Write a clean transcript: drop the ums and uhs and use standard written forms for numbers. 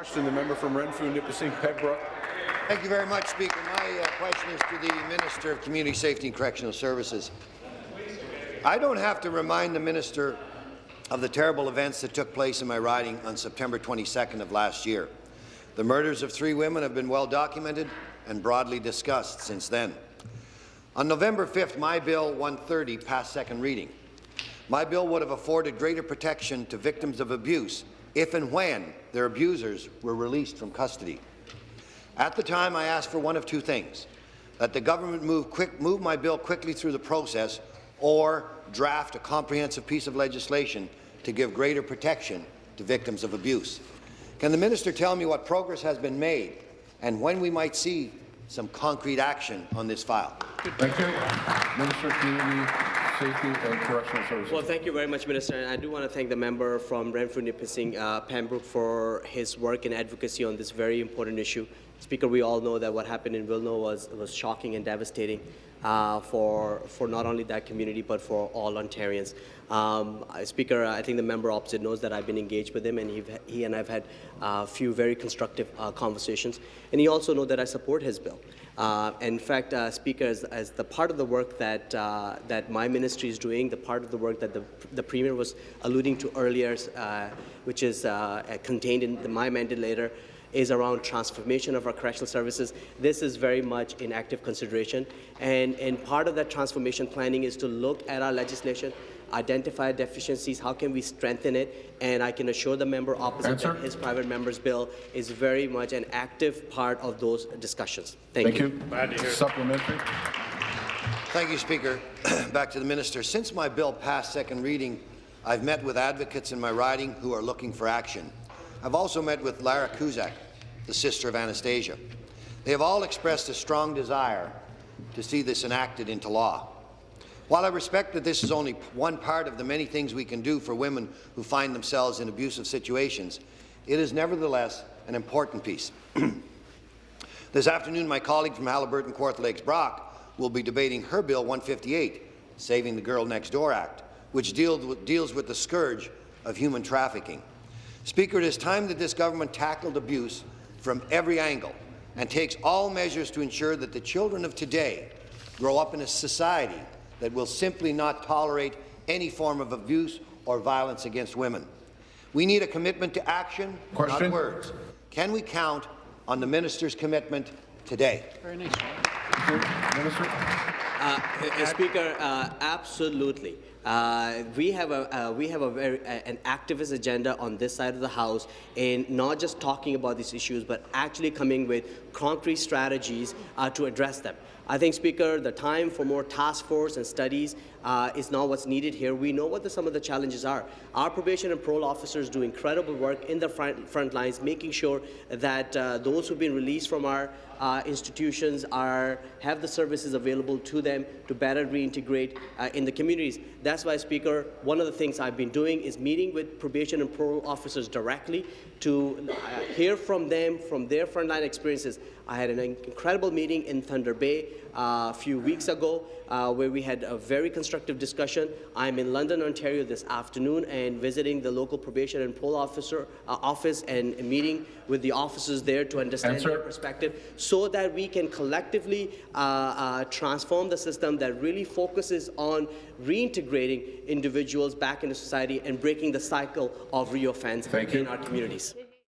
Question, the member from Renfrew, Nipissing, Pembroke. Thank you very much, Speaker. My question is to the Minister of Community Safety and Correctional Services. I don't have to remind the Minister of the terrible events that took place in my riding on September 22nd of last year. The murders of 3 women have been well documented and broadly discussed since then. On November 5th, my Bill 130 passed second reading. My bill would have afforded greater protection to victims of abuse if and when their abusers were released from custody. At the time, I asked for one of 2 things: that the government move my bill quickly through the process, or draft a comprehensive piece of legislation to give greater protection to victims of abuse. Can the minister tell me what progress has been made and when we might see some concrete action on this file? Thank you. Minister of Community Safety and Correctional Services. Well, thank you very much, Minister. And I do want to thank the member from Renfrew, Nipissing, Pembroke, for his work and advocacy on this very important issue. Speaker, we all know that what happened in Wilno was shocking and devastating for not only that community but for all Ontarians. Speaker, I think the member opposite knows that I've been engaged with him, and he and I've had a few very constructive conversations. And he also knows that I support his bill. In fact, Speaker, as the part of the work that my ministry is doing, the part of the work that the Premier was alluding to earlier, which is contained in my mandate later, is around transformation of our correctional services. This is very much in active consideration, and part of that transformation planning is to look at our legislation, identify deficiencies, how can we strengthen it, and I can assure the member opposite that his private member's bill is very much an active part of those discussions. Thank you. Glad to hear. Supplementary. Thank you, Speaker. Back to the minister. Since my bill passed second reading, I've met with advocates in my riding who are looking for action. I've also met with Lara Kuzak, the sister of Anastasia. They have all expressed a strong desire to see this enacted into law. While I respect that this is only one part of the many things we can do for women who find themselves in abusive situations, it is nevertheless an important piece. This afternoon, my colleague from Halliburton, Kawartha Lakes Brock will be debating her Bill 158, Saving the Girl Next Door Act, which deals with the scourge of human trafficking. Speaker, it is time that this government tackled abuse from every angle and takes all measures to ensure that the children of today grow up in a society that will simply not tolerate any form of abuse or violence against women. We need a commitment to action, not words. Can we count on the minister's commitment today? Very nice. Minister. Speaker, absolutely. We have an activist agenda on this side of the House in not just talking about these issues, but actually coming with concrete strategies to address them. I think, Speaker, the time for more task force and studies is not what's needed here. We know what some of the challenges are. Our probation and parole officers do incredible work in the front lines, making sure that those who've been released from our institutions have the services available to them to better reintegrate in the communities. That's why, Speaker, one of the things I've been doing is meeting with probation and parole officers directly to hear from them, from their frontline experiences. I had an incredible meeting in Thunder Bay a few weeks ago where we had a very constructive discussion. I'm in London, Ontario this afternoon and visiting the local probation and parole officer office and meeting with the officers there to understand their perspective so that we can collectively transform the system that really focuses on reintegrating individuals back into society and breaking the cycle of reoffense in our communities.